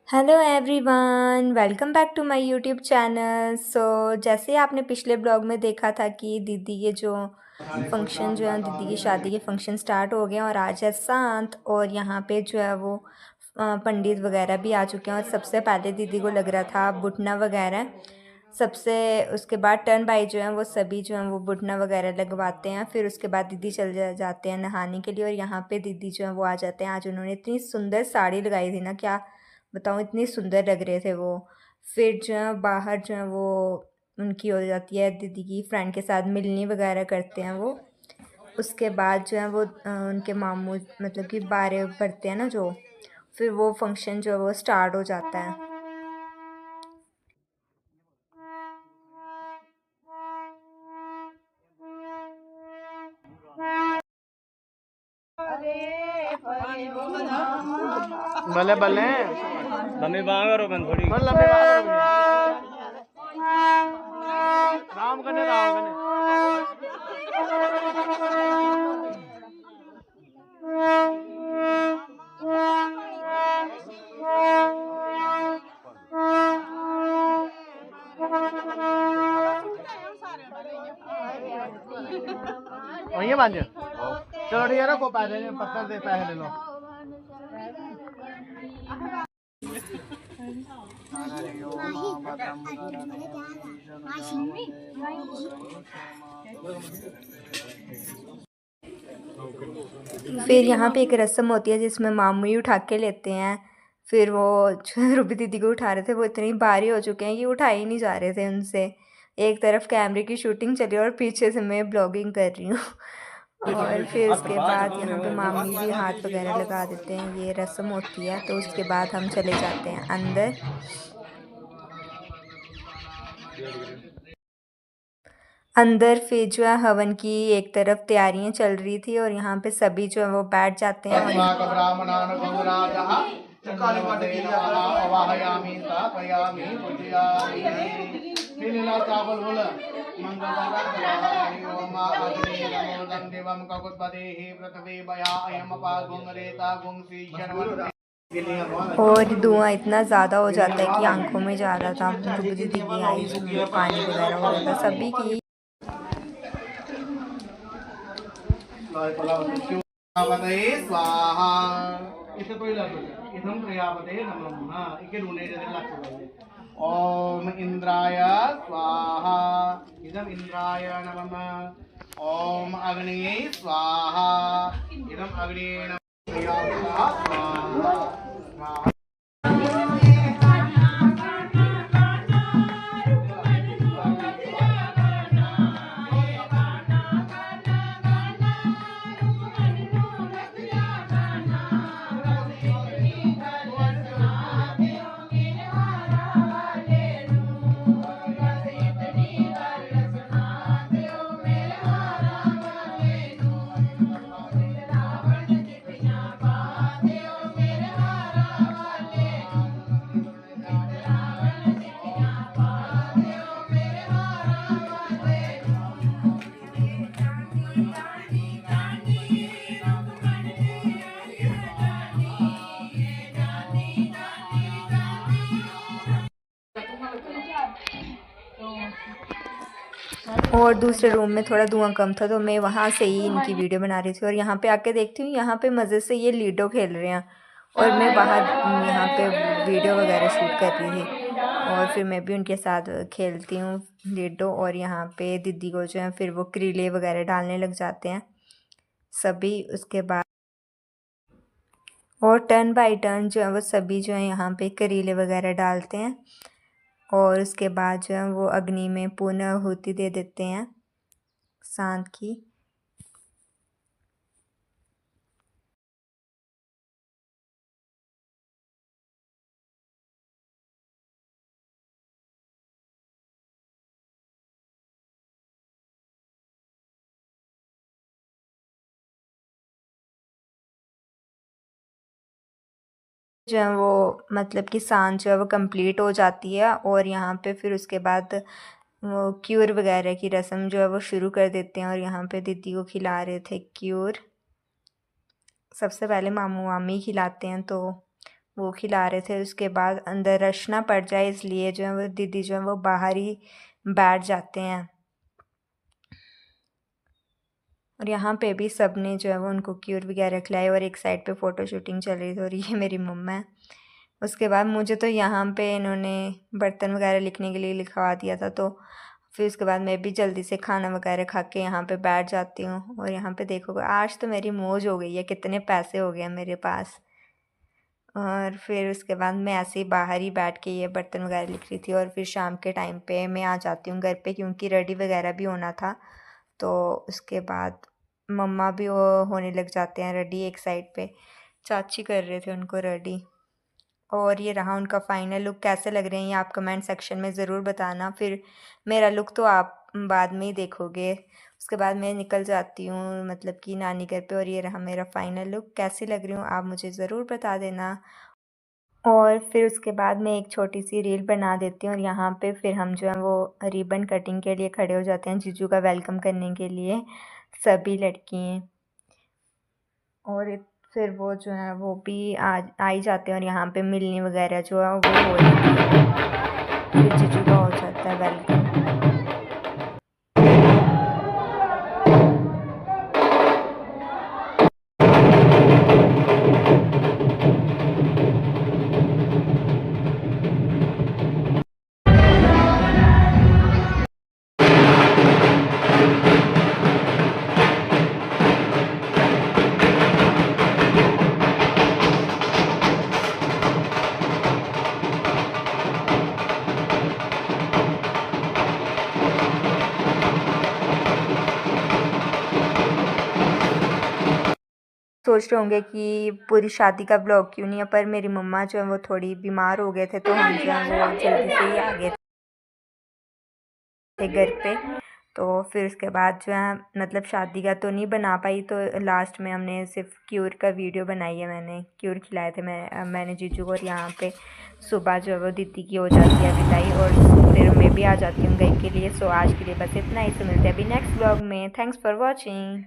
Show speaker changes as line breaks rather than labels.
Hello everyone, welcome back to my YouTube channel. जैसे आपने पिछले ब्लॉग में देखा था कि दीदी के जो फंक्शन जो है दीदी की शादी के फंक्शन स्टार्ट हो गए हैं और आज है सांत। और यहाँ पे जो है वो पंडित वगैरह भी आ चुके हैं। और सबसे पहले दीदी को लग रहा था बुटना वगैरह, सबसे उसके बाद टर्न बाई जो है वो सभी जो है वो बुटना वगैरह लगवाते हैं। फिर उसके बाद दीदी जाते हैं नहाने के लिए। और यहाँ पे दीदी जो है वो आ जाते हैं। आज उन्होंने इतनी सुंदर साड़ी लगाई थी ना, क्या बताऊँ, इतनी सुंदर लग रहे थे वो। फिर जो है बाहर जो है वो उनकी हो जाती है, दीदी की फ्रेंड के साथ मिलनी वगैरह करते हैं वो। उसके बाद जो है वो उनके मामू मतलब कि बारे पड़ते हैं ना जो, फिर वो फंक्शन जो है वो स्टार्ट हो जाता है।
भले भले
लंबी बांग करो बन थोड़ी
लंबी बात राम कने राम कने वही बांध चलो ठीक है ना, को पैसे पत्थर से पैसे ले लो।
फिर यहाँ पे एक रस्म होती है जिसमें मामू ही उठा के लेते हैं। फिर वो जो रूबी दीदी को उठा रहे थे वो इतनी भारी हो चुके हैं कि उठा ही नहीं जा रहे थे उनसे। एक तरफ कैमरे की शूटिंग चली और पीछे से मैं ब्लॉगिंग कर रही हूँ। और फिर उसके बाद यहाँ पे मामी भी हाथ वगैरह लगा देते हैं, ये रस्म होती है। तो उसके बाद हम चले जाते हैं अंदर। अंदर फिर जो है हवन की एक तरफ तैयारियां चल रही थी और यहाँ पे सभी जो है वो बैठ जाते हैं। और धुआं इतना ज़्यादा हो जाता है कि आंखों में जा रहा था, रूबी दीदी की आईज में पानी वगैरह हो रहा था, सभी की।
स्वाहा इसे कोई इदं प्रजापते नमः इके ढूंढने जैसे लग ओम इंद्राय स्वाहा इदम इंद्राय नमः ओम अग्निये स्वाहा इदम अग्निये नमः स्वाहा।
और दूसरे रूम में थोड़ा धुआं कम था तो मैं वहाँ से ही इनकी वीडियो बना रही थी। और यहाँ पे आके देखती हूँ, यहाँ पे मज़े से ये लीडो खेल रहे हैं और मैं बाहर यहाँ पे वीडियो वगैरह शूट कर रही थी। और फिर मैं भी उनके साथ खेलती हूँ लीडो। और यहाँ पे दीदी को जो है फिर वो करीले वगैरह डालने लग जाते हैं सभी। उसके बाद और टर्न बाय टर्न जो है वो सभी जो है यहाँ पे करीले वगैरह डालते हैं। और उसके बाद जो है वो अग्नि में पुनः आहुति दे देते हैं सांत की। जो है वो मतलब कि सांत जो है वो कंप्लीट हो जाती है। और यहाँ पे फिर उसके बाद वो क्यूर वगैरह की रस्म जो है वो शुरू कर देते हैं। और यहाँ पे दीदी को खिला रहे थे क्यूर, सबसे पहले मामू मामी खिलाते हैं। तो वो खिला रहे थे। उसके बाद अंदर रश ना पड़ जाए इसलिए जो है वो दीदी जो है वो बाहर ही बैठ जाते हैं। और यहाँ पे भी सब ने जो है वो उनको क्यूर वगैरह खिलाए और एक साइड पे फ़ोटो शूटिंग चल रही थी और ये मेरी मम्मा है। उसके बाद मुझे तो यहाँ पे इन्होंने बर्तन वगैरह लिखने के लिए लिखवा दिया था, तो फिर उसके बाद मैं भी जल्दी से खाना वगैरह खा के यहाँ पे बैठ जाती हूँ। और यहाँ पे देखो आज तो मेरी मौज हो गई है, कितने पैसे हो गए हैं मेरे पास। और फिर उसके बाद मैं ऐसे ही बाहर ही बैठ के ये बर्तन वगैरह लिख रही थी। और फिर शाम के टाइम पे मैं आ जाती हूँ घर पे क्योंकि रेडी वगैरह भी होना था। तो उसके बाद मम्मा भी वो होने लग जाते हैं रेडी, एक साइड पे चाची कर रहे थे उनको रेडी। और ये रहा उनका फाइनल लुक। कैसे लग रहे हैं ये आप कमेंट सेक्शन में ज़रूर बताना। फिर मेरा लुक तो आप बाद में ही देखोगे। उसके बाद मैं निकल जाती हूँ मतलब कि नानी घर पे। और ये रहा मेरा फाइनल लुक। कैसी लग रही हूँ आप मुझे ज़रूर बता देना। और फिर उसके बाद मैं एक छोटी सी रील बना देती हूँ और यहाँ पे फिर हम जो है वो रिबन कटिंग के लिए खड़े हो जाते हैं जीजू का वेलकम करने के लिए, सभी लड़कियाँ। और फिर वो जो है वो भी आ ही जाते हैं और यहाँ पे मिलनी वगैरह जो है वो हो जाती है। फिर जीजू का हो जाता है वेलकम। सोच रहे होंगे कि पूरी शादी का ब्लॉग क्यों नहीं है, पर मेरी मम्मा जो है वो थोड़ी बीमार हो गए थे तो हम जो है वो जल्दी से ही आ गए थे घर पे। तो फिर उसके बाद जो है मतलब शादी का तो नहीं बना पाई, तो लास्ट में हमने सिर्फ क्यूर का वीडियो बनाई है। मैंने क्यूर खिलाए थे मैंने जीजू को। और यहाँ पे सुबह जो है वो दीदी की हो जाती है विदाई और फिर मैं भी आ जाती हूँ घर के लिए। सो आज के लिए बस इतना ही। तो मिलते हैं अभी नेक्स्ट ब्लॉग में। Thanks for watching.